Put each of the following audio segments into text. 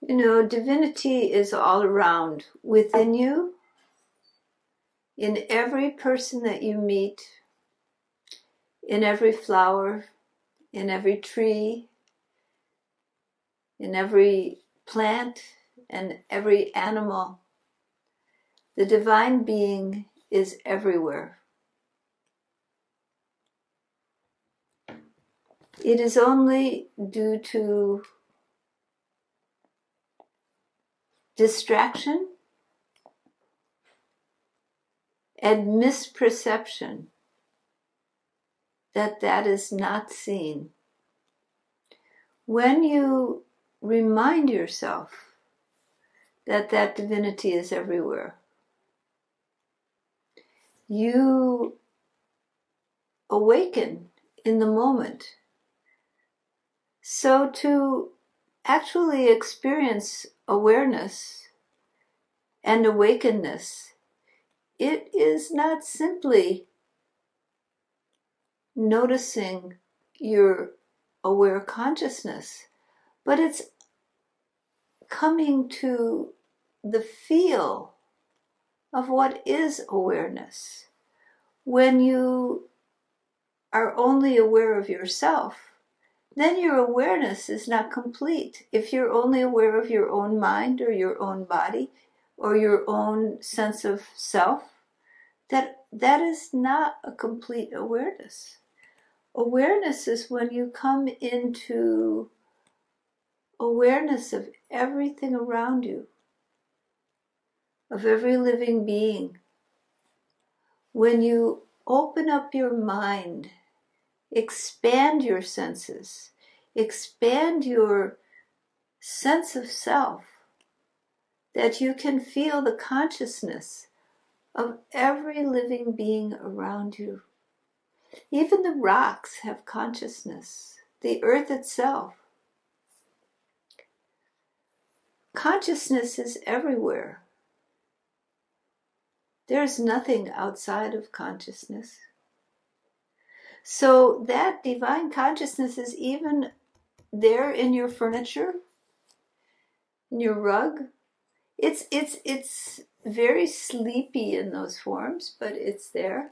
You know, divinity is all around within you, in every person that you meet, in every flower, in every tree, in every plant, and every animal. The divine being is everywhere. It is only due to distraction and misperception that is not seen. When you remind yourself that divinity is everywhere, you awaken in the moment. So to actually experience awareness and awakeness, it is not simply noticing your aware consciousness, but it's coming to the feel of what is awareness. When you are only aware of yourself, then your awareness is not complete. If you're only aware of your own mind or your own body or your own sense of self, that is not a complete awareness. Awareness is when you come into awareness of everything around you, of every living being. When you open up your mind, expand your senses, expand your sense of self, that you can feel the consciousness of every living being around you. Even the rocks have consciousness, the earth itself. Consciousness is everywhere. There's nothing outside of consciousness. So that divine consciousness is even there in your furniture, in your rug. It's very sleepy in those forms, but it's there.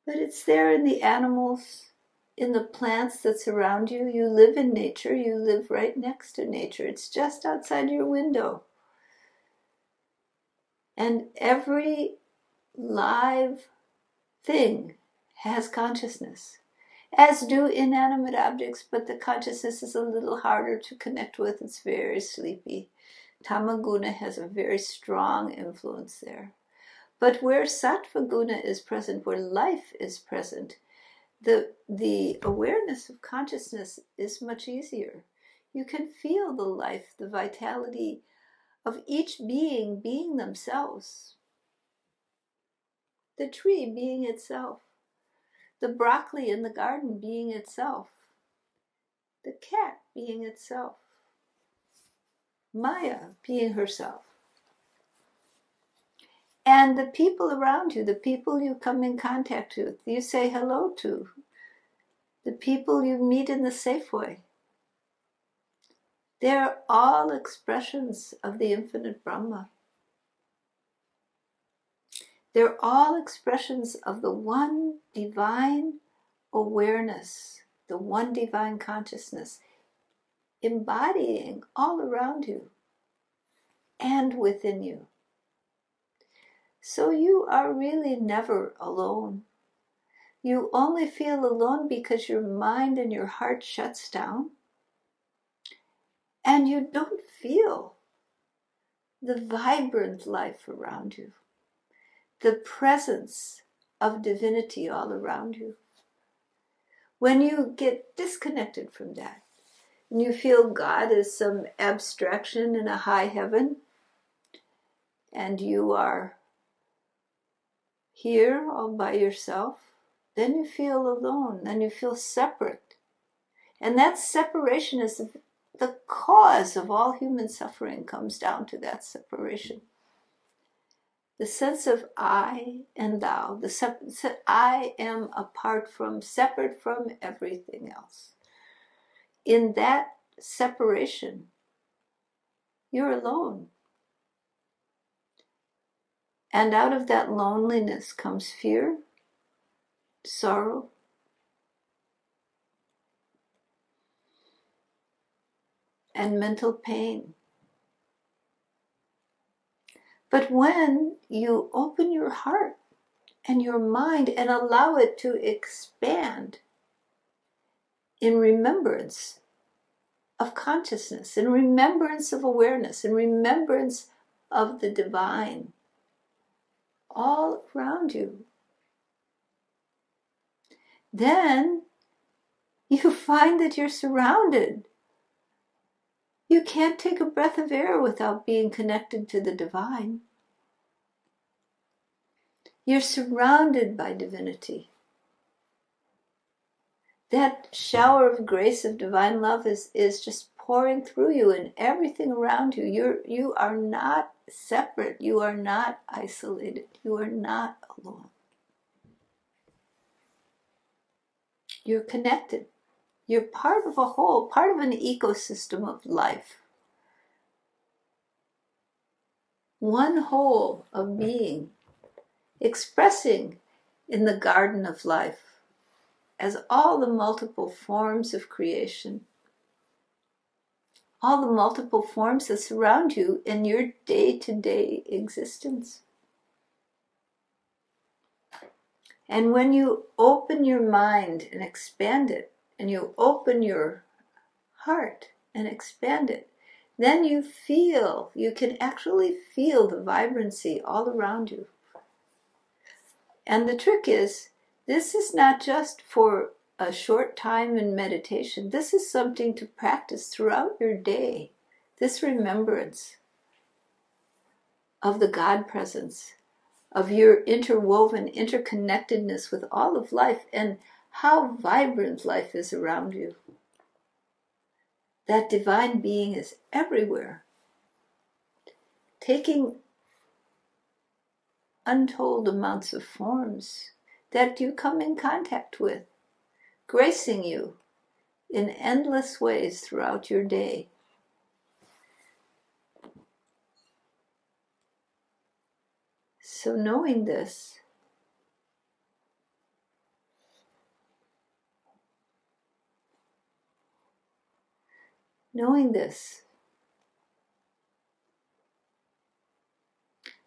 But it's there in the animals, in the plants that surround you. You live in nature. You live right next to nature. It's just outside your window. And every live thing has consciousness, as do inanimate objects, but the consciousness is a little harder to connect with. It's very sleepy. Tamaguna has a very strong influence there. But where Sattva Guna is present, where life is present, the awareness of consciousness is much easier. You can feel the life, the vitality of each being themselves. The tree being itself. The broccoli in the garden being itself. The cat being itself. Maya being herself. And the people around you, the people you come in contact with, you say hello to, the people you meet in the Safeway, they're all expressions of the infinite Brahma. They're all expressions of the one divine awareness, the one divine consciousness, embodying all around you and within you. So you are really never alone. You only feel alone because your mind and your heart shuts down, and you don't feel the vibrant life around you, the presence of divinity all around you. When you get disconnected from that, and you feel God is some abstraction in a high heaven, and you are here all by yourself, then you feel alone, then you feel separate. And that separation is the cause of all human suffering, comes down to that separation. The sense of I and thou, I am apart from, separate from everything else. In that separation. You're alone. And out of that loneliness comes fear, sorrow, and mental pain. But when you open your heart and your mind and allow it to expand in remembrance of consciousness, in remembrance of awareness, in remembrance of the divine all around you, then you find that you're surrounded. You can't take a breath of air without being connected to the divine. You're surrounded by divinity. That shower of grace of divine love is just pouring through you and everything around you. You are not separate. You are not isolated. You are not alone. You're connected. You're part of a whole, part of an ecosystem of life. One whole of being, expressing in the garden of life as all the multiple forms of creation, all the multiple forms that surround you in your day-to-day existence. And when you open your mind and expand it, and you open your heart and expand it, then you can actually feel the vibrancy all around you. And the trick is, this is not just for a short time in meditation. This is something to practice throughout your day. This remembrance of the God presence, of your interwoven interconnectedness with all of life and how vibrant life is around you. That divine being is everywhere, taking untold amounts of forms that you come in contact with, gracing you in endless ways throughout your day. So knowing this,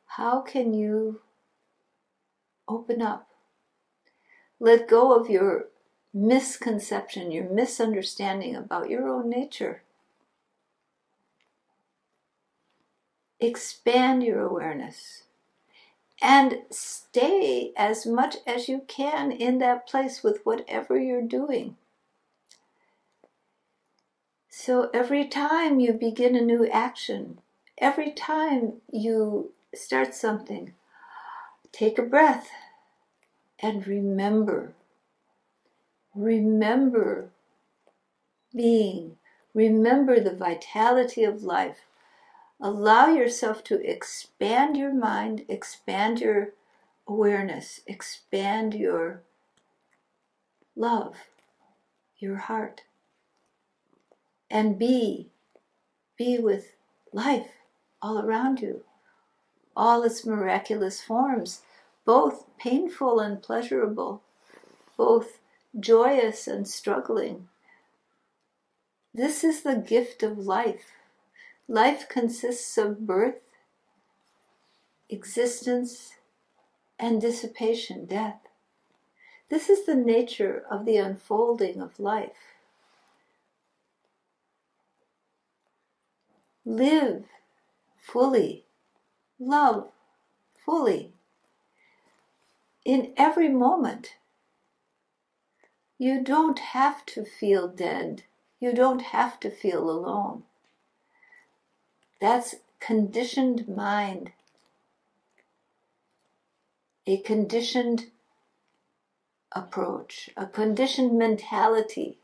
how can you open up? Let go of your misconception, your misunderstanding about your own nature. Expand your awareness and stay as much as you can in that place with whatever you're doing. So every time you begin a new action, every time you start something, take a breath and remember being, remember the vitality of life. Allow yourself to expand your mind, expand your awareness, expand your love, your heart, and be with life all around you, all its miraculous forms, both painful and pleasurable, both joyous and struggling. This is the gift of life. Life consists of birth, existence, and dissipation, death. This is the nature of the unfolding of life. Live fully, love fully. In every moment, you don't have to feel dead. You don't have to feel alone. That's conditioned mind, a conditioned approach, a conditioned mentality,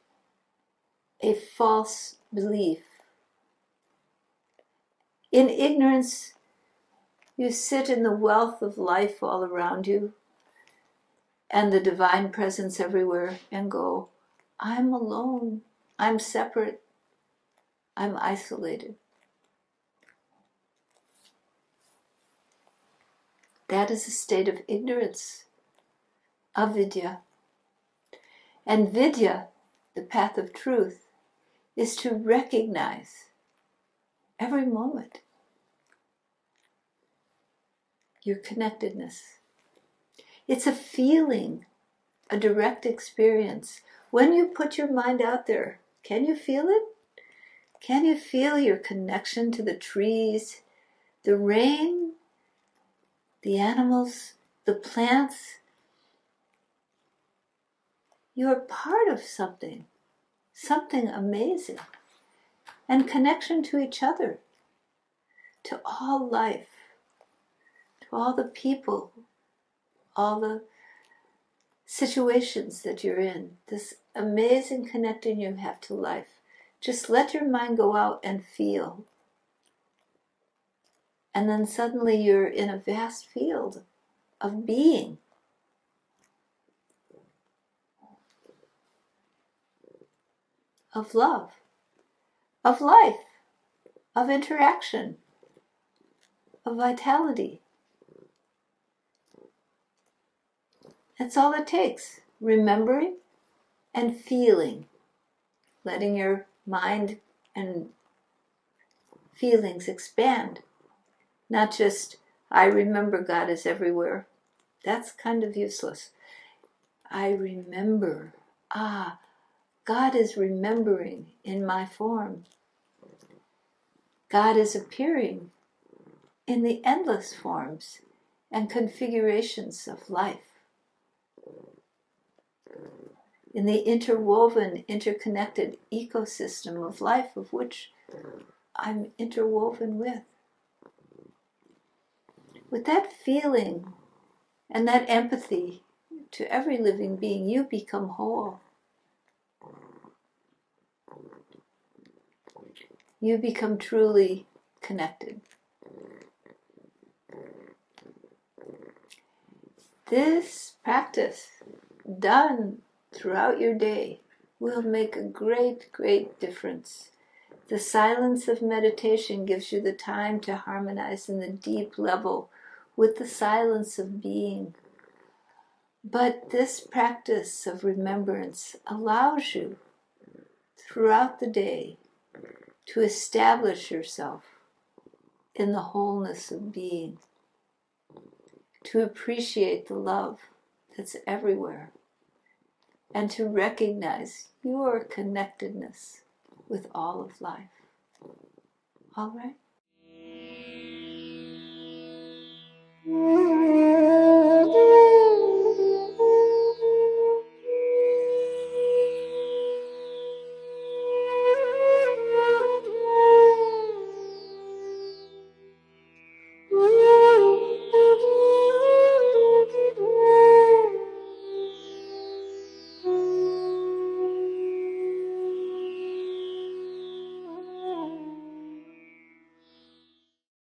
a false belief. In ignorance, you sit in the wealth of life all around you and the divine presence everywhere and go, I'm alone, I'm separate, I'm isolated. That is a state of ignorance, avidya. And vidya, the path of truth, is to recognize every moment your connectedness. It's a feeling, a direct experience. When you put your mind out there, can you feel it? Can you feel your connection to the trees, the rain, the animals, the plants? You're part of something amazing. And connection to each other, to all life, to all the people, all the situations that you're in. This amazing connection you have to life. Just let your mind go out and feel. And then suddenly you're in a vast field of being. Of love, of life, of interaction, of vitality. That's all it takes. Remembering and feeling. Letting your mind and feelings expand. Not just, I remember God is everywhere. That's kind of useless. I remember. God is remembering in my form. God is appearing in the endless forms and configurations of life. In the interwoven, interconnected ecosystem of life of which I'm interwoven with. With that feeling and that empathy to every living being, you become whole. You become truly connected. This practice, done throughout your day, will make a great, great difference. The silence of meditation gives you the time to harmonize in the deep level with the silence of being. But this practice of remembrance allows you, throughout the day, to establish yourself in the wholeness of being, to appreciate the love that's everywhere, and to recognize your connectedness with all of life. All right?